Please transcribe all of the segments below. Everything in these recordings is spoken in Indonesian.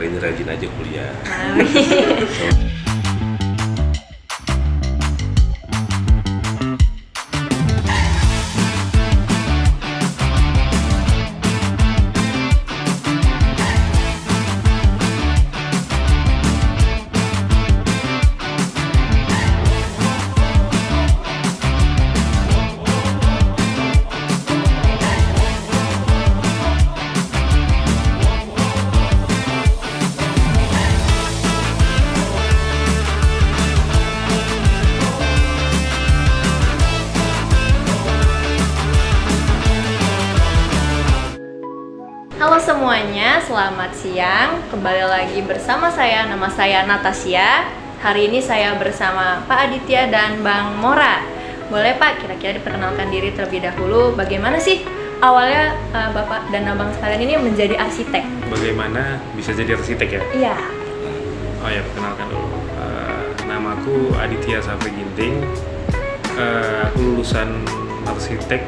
ini rajin aja kuliah. Amin. Halo semuanya, selamat siang. Kembali lagi bersama saya, nama saya Natasya. Hari ini saya bersama Pak Aditya dan Bang Mora. Boleh Pak, kira-kira diperkenalkan diri terlebih dahulu. Bagaimana sih awalnya Bapak dan Abang sekalian ini menjadi arsitek? Bagaimana bisa jadi arsitek ya? Iya. Oh ya, perkenalkan dulu. Namaku Aditya Safri Ginting. Aku lulusan arsitek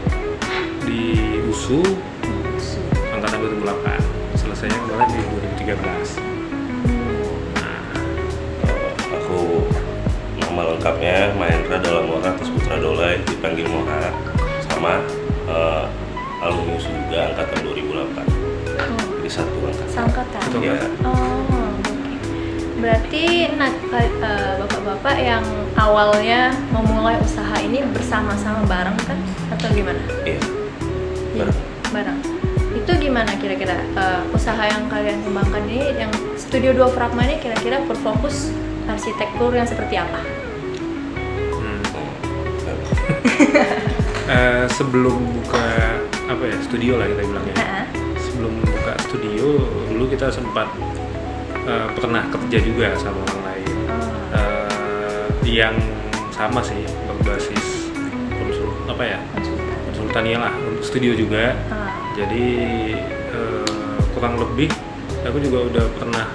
di USU angkatan 2008. Selesainya kemarin di 2013. Aku nama lengkapnya Mahendra Dalamora Atas Putra Dolai, dipanggil Mora, sama alumni USU juga angkatan 2008. Jadi satu angkatan. Sangkatan. Ya. Oh, oke. Berarti bapak-bapak yang awalnya memulai usaha ini bersama-sama bareng kan? Atau gimana? Iya. Iya, bareng. Itu gimana kira-kira usaha yang kalian kembangkan ini, yang Studio 2 Fragma ini kira-kira berfokus arsitektur yang seperti apa? Sebelum buka studio lah kita bilangnya. Sebelum buka studio dulu kita sempat pernah kerja juga sama orang lain yang sama sih, berbasis konsultania lah, studio juga. Jadi kurang lebih aku juga udah pernah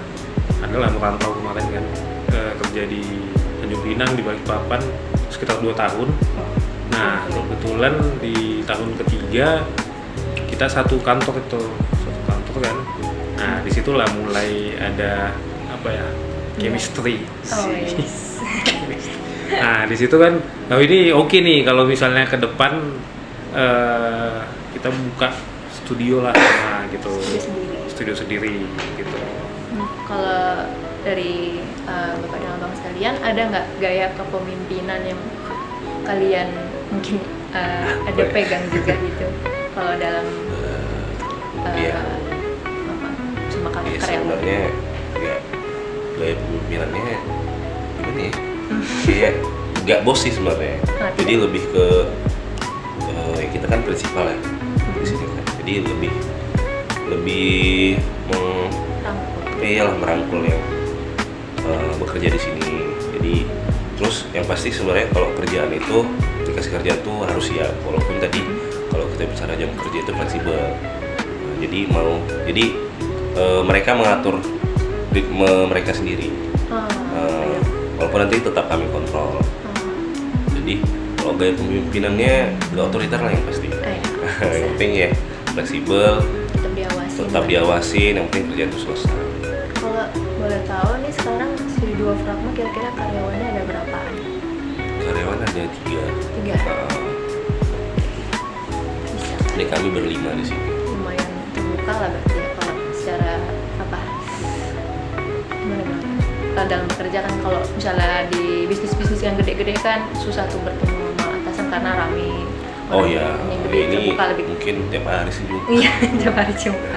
adalah merantau kemarin kan, kerja di Tanjung Pinang di Balikpapan sekitar 2 tahun. Nah kebetulan di tahun ketiga kita satu kantor kan. Nah disitulah mulai ada chemistry. Yes. Nah di situ kan, ini oke nih kalau misalnya ke depan kita buka studio lah, gitu. Studio sendiri gitu. Kalau dari bapak dan abang sekalian, ada nggak gaya kepemimpinan yang kalian mungkin ada pegang juga gitu? Kalau dalam sama Ya, karyawan? sebenarnya ya gaya pemimpinannya gimana ya? Kayak nggak bos sih sebenarnya. Jadi lebih ke kita kan prinsipal ya di sini kan. Jadi lebih merangkul yang bekerja di sini. Jadi terus yang pasti sebenarnya kalau kerjaan itu dikasih kerjaan tuh harus siap. Walaupun tadi kalau kita bicara jam kerja itu fleksibel. Jadi mereka mengatur ritme mereka sendiri. Walaupun nanti tetap kami kontrol. Jadi kalau gaya pemimpinannya udah otoriter lah yang pasti. Yang penting ya fleksibel, tetap diawasin, yang penting kerjaan itu selesai. Kalau boleh tahu nih, sekarang Studio 2 Fragma kira-kira karyawannya ada berapa? Karyawan ada 3. Bisa. Ini kami berlima di sini. Lumayan terbuka lah berarti ya, kalau secara dalam bekerja kan. Kalau misalnya di bisnis-bisnis yang gede-gede kan susah tuh bertemu sama atasan karena rame. Oh ya, ini terbuka lebih. mungkin tiap hari sih juga. Iya, tiap hari jumpa.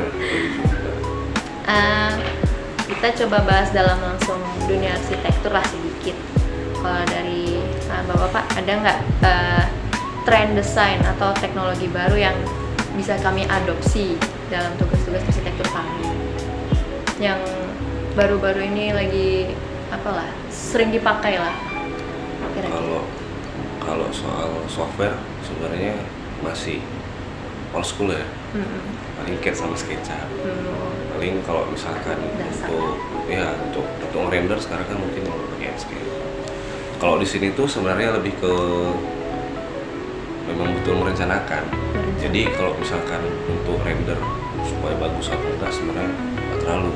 Kita coba bahas dalam langsung dunia arsitektur lah sedikit. Kalau dari bapak-bapak, ada nggak tren desain atau teknologi baru yang bisa kami adopsi dalam tugas-tugas arsitektur kami? Yang baru-baru ini lagi sering dipakai lah kira-kira. Kalau soal software sebenarnya masih old school ya. Paling CAD sama SketchUp. Paling kalau misalkan dasar. untuk render sekarang kan mungkin pakai Enscape. Kalau di sini tuh sebenarnya lebih ke memang betul merencanakan. Jadi kalau misalkan untuk render supaya bagus atau enggak sebenarnya nggak terlalu.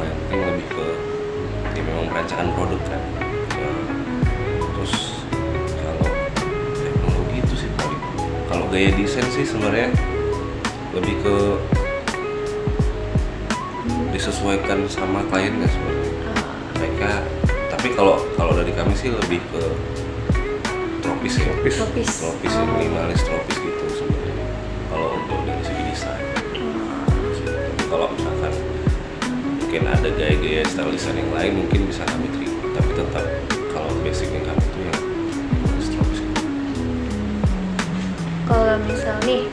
Yang rancangan produk kan. Terus kalau teknologi itu sih paling. Kalau gaya desain sih sebenarnya lebih ke disesuaikan sama kliennya sebenarnya. Mereka, tapi kalau dari kami sih lebih ke tropis ya. Tropis ya, minimalis tropis gitu sebenarnya. Kalau untuk dari segi desain. Tapi kalau misalkan mungkin ada gaya-gaya style desain yang lain mungkin bisa kami terima. Tapi tetap kalau basicnya kami itu yang tropis. Kalau misal nih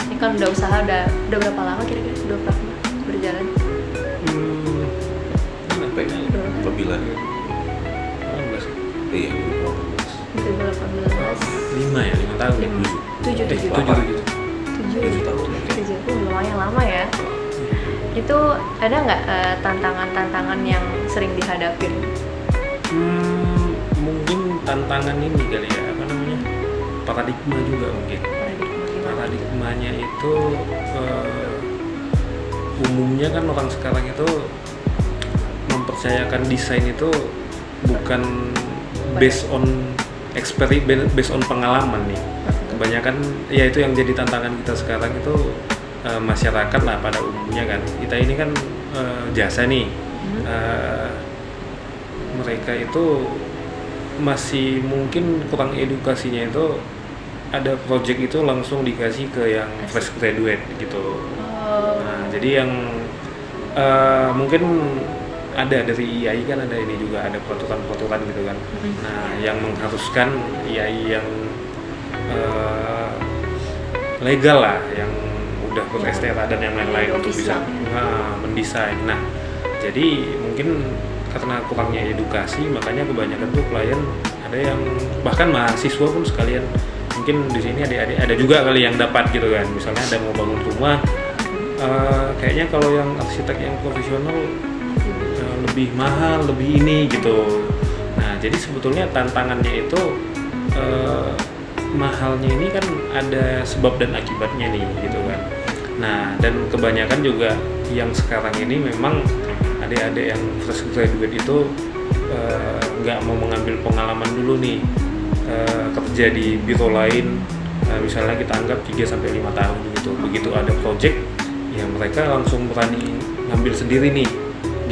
ini kan udah usaha udah berapa lama kira-kira? Udah berapa lama berjalan? Apa ya? Lebih lah. 18. Iya, 2018. 5 tahun. 7 tahun. Lumayan lama ya. Itu ada nggak tantangan-tantangan yang sering dihadapin? Mungkin tantangan ini kali ya, apa namanya, paradigma juga mungkin. Paradigmanya itu umumnya kan orang sekarang itu mempercayakan desain itu bukan based on experience, based on pengalaman nih. Kebanyakan ya itu yang jadi tantangan kita sekarang itu masyarakat lah pada umumnya kan. Kita ini kan jasa nih. Mereka itu masih mungkin kurang edukasinya itu, ada project itu langsung dikasih ke yang fresh graduate gitu. Nah, jadi yang mungkin ada dari IAI kan ada ini juga, ada peraturan gitu kan. Nah, yang mengharuskan IAI yang legal lah, yang udah ber-STRA dan yang lain-lain untuk bisa mendesain. Nah, jadi mungkin karena kurangnya edukasi, makanya kebanyakan tuh klien ada yang bahkan mahasiswa pun sekalian, mungkin di sini ada juga kali yang dapat gitu kan. Misalnya ada mau bangun rumah, kayaknya kalau yang arsitek yang profesional lebih mahal, lebih ini gitu. Nah, jadi sebetulnya tantangannya itu mahalnya ini kan ada sebab dan akibatnya nih gitu kan. Nah, dan kebanyakan juga yang sekarang ini memang adik-adik yang fresh graduate itu nggak mau mengambil pengalaman dulu nih, kerja di biro lain, misalnya kita anggap 3-5 tahun gitu. Begitu ada project, ya mereka langsung berani ngambil sendiri nih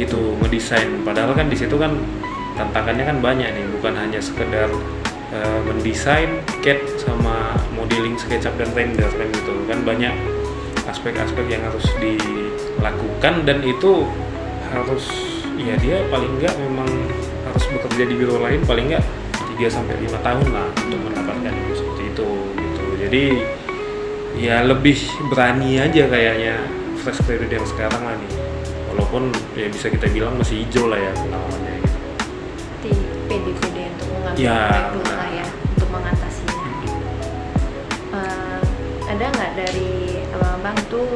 gitu, ngedesain. Padahal kan di situ kan tantangannya kan banyak nih, bukan hanya sekedar mendesain CAD sama modeling SketchUp dan render kan gitu kan, banyak aspek-aspek yang harus dilakukan, dan itu harus ya dia paling enggak memang harus bekerja di biro lain paling enggak 3-5 tahun lah untuk mendapatkan seperti itu gitu. Jadi ya lebih berani aja kayaknya fresh graduate yang sekarang lah nih, walaupun ya bisa kita bilang masih hijau lah ya pengalamannya gitu. Di pede-pede untuk mengambil ya, proyek dulu lah ya, untuk mengatasinya. Ada nggak dari abang-abang tuh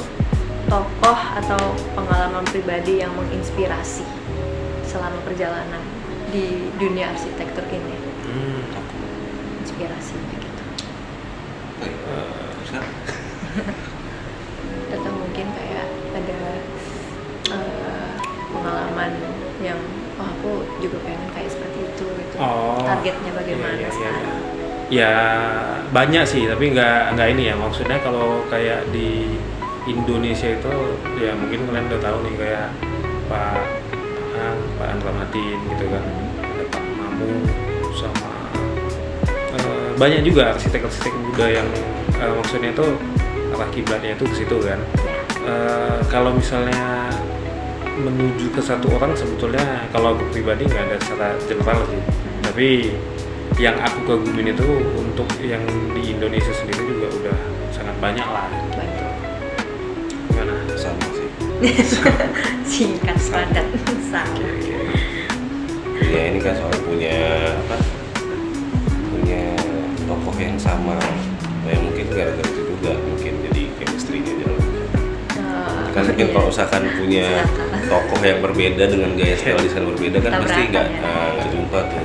tokoh atau pengalaman pribadi yang menginspirasi selama perjalanan di dunia arsitektur ini? Inspirasinya gitu. Atau mungkin kayak ada pengalaman yang aku juga pengen kayak seperti itu gitu. Targetnya bagaimana sekarang? Ya banyak sih, tapi nggak ini ya, maksudnya kalau kayak di Indonesia itu ya mungkin kalian udah tahu nih, kayak Pak Andramatin gitu kan, ada Pak Mamu, sama banyak juga arsitek-arsitek muda yang maksudnya itu arah kiblatnya itu ke situ kan. Kalau misalnya menuju ke satu orang, sebetulnya kalau aku pribadi nggak ada secara general sih, tapi yang aku kagumin itu untuk yang di Indonesia sendiri juga udah sangat banyak lah. Gimana? Sama sih. Singkat padat sama. Ya ini kan soal punya tokoh yang sama, ya mungkin gara-gara itu juga mungkin jadi chemistry-nya jalan. Kan mungkin kalau usahakan punya tokoh yang berbeda dengan gaya style desain berbeda kan pasti nggak jumpa tuh.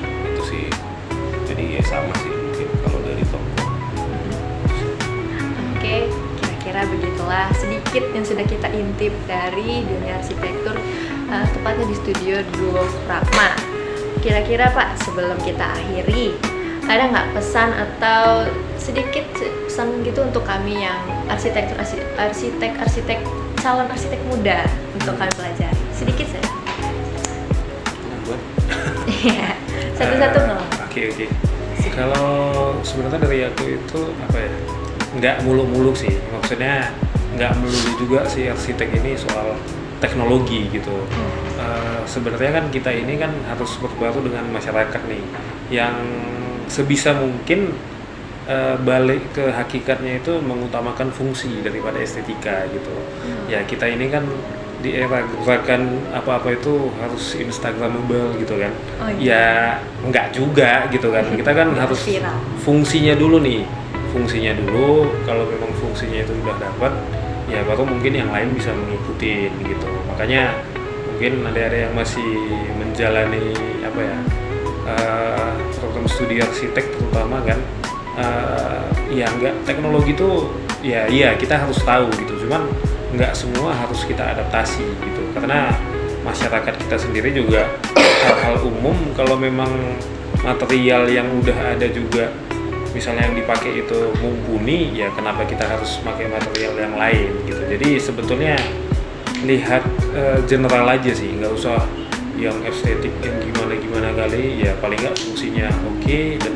Itu sih, jadi ya sama sih mungkin kalau dari tokoh. Oke, kira-kira begitulah sedikit yang sudah kita intip dari dunia arsitektur tepatnya di studio Duo Pragma. Kira-kira Pak, sebelum kita akhiri, ada nggak pesan atau sedikit pesan gitu untuk kami yang arsitek calon arsitek muda untuk kami pelajari? Sedikit saja. Iya, satu-satu nggak apa-apa. Oke. Kalau sebenarnya dari aku itu apa ya, nggak muluk-muluk sih, maksudnya nggak melulu juga sih arsitek ini soal teknologi gitu. Sebenarnya kan kita ini kan harus berbaur dengan masyarakat nih, yang sebisa mungkin balik ke hakikatnya itu mengutamakan fungsi daripada estetika gitu. Ya kita ini kan di era gerakan apa-apa itu harus instagramable gitu kan. Ya enggak juga gitu kan, kita kan harus fungsinya dulu nih, kalau memang fungsinya itu udah dapat ya baru mungkin yang lain bisa mengikuti gitu. Makanya mungkin ada yang masih menjalani apa ya, program studi arsitek terutama kan, ya enggak, teknologi itu ya iya kita harus tahu gitu, cuman nggak semua harus kita adaptasi gitu, karena masyarakat kita sendiri juga hal-hal umum kalau memang material yang udah ada juga misalnya yang dipakai itu mumpuni, ya kenapa kita harus pakai material yang lain gitu. Jadi sebetulnya lihat general aja sih, nggak usah yang estetik yang gimana kali, ya paling nggak fungsinya oke dan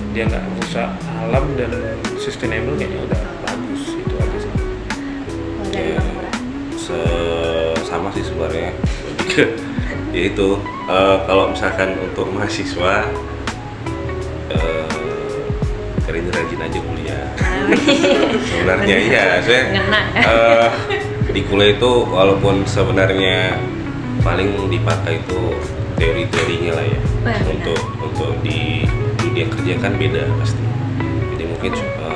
dia nggak rusak alam dan sustainable, kayaknya udah bagus. Itu aja sih. Sama sih sebenarnya. Yaitu kalau misalkan untuk mahasiswa rajin aja kuliah. Sebenarnya iya, saya di kuliah itu walaupun sebenarnya paling dipakai itu teori-teorinya lah ya. Untuk di dunia kerja kan beda pasti. Jadi mungkin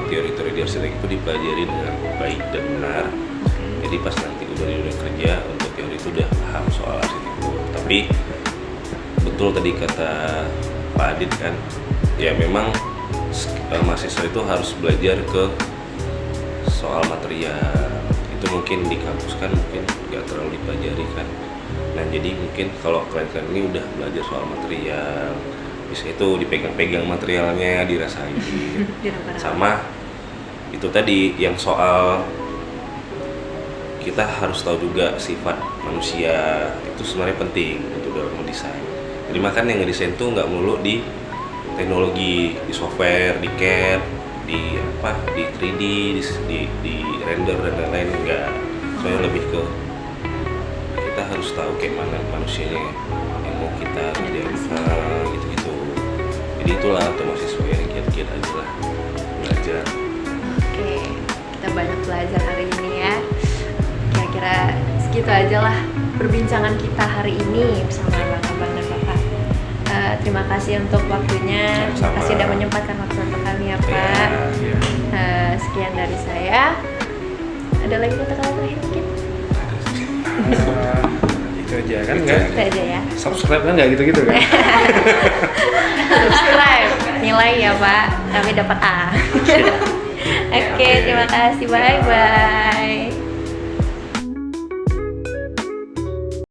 teori-teori di arsitek itu dipelajari dengan baik dan benar. Jadi pas nanti udah di dunia kerja untuk teori itu udah paham soal arsitektur. Tapi betul tadi kata Pak Adit kan, ya memang mahasiswa itu harus belajar ke soal material. Itu mungkin di kampus kan mungkin nggak terlalu dipelajari kan. Nah jadi mungkin kalau kalian ini udah belajar soal material, bisa itu dipegang-pegang materialnya, dirasain. Sama itu tadi yang soal kita harus tahu juga sifat manusia, itu sebenarnya penting untuk dalam mendesain. Jadi makanya yang ngedesain tuh nggak melulu di teknologi, di software, di CAD, di 3D, di render dan lain-lain, enggak. Soalnya lebih ke kita harus tahu kayak mana manusianya yang mau kita kerjain, gitu-gitu. Jadi itulah untuk mahasiswa yang giat-giat aja lah belajar. Oke, kita banyak belajar hari ini ya. Kira-kira segitu aja lah perbincangan kita hari ini bersama Abang dan Bapak. Terima kasih untuk waktunya. Terima kasih sudah menyempatkan waktu untuk kami ya Pak. Sekian dari saya. Ada lagi kata-kata terakhir mungkin? Itu aja kan, nggak? Itu aja ya. Subscribe kan nggak gitu-gitu kan? Subscribe, nilai ya Pak. Kami dapat A. Oke, terima kasih. Bye bye.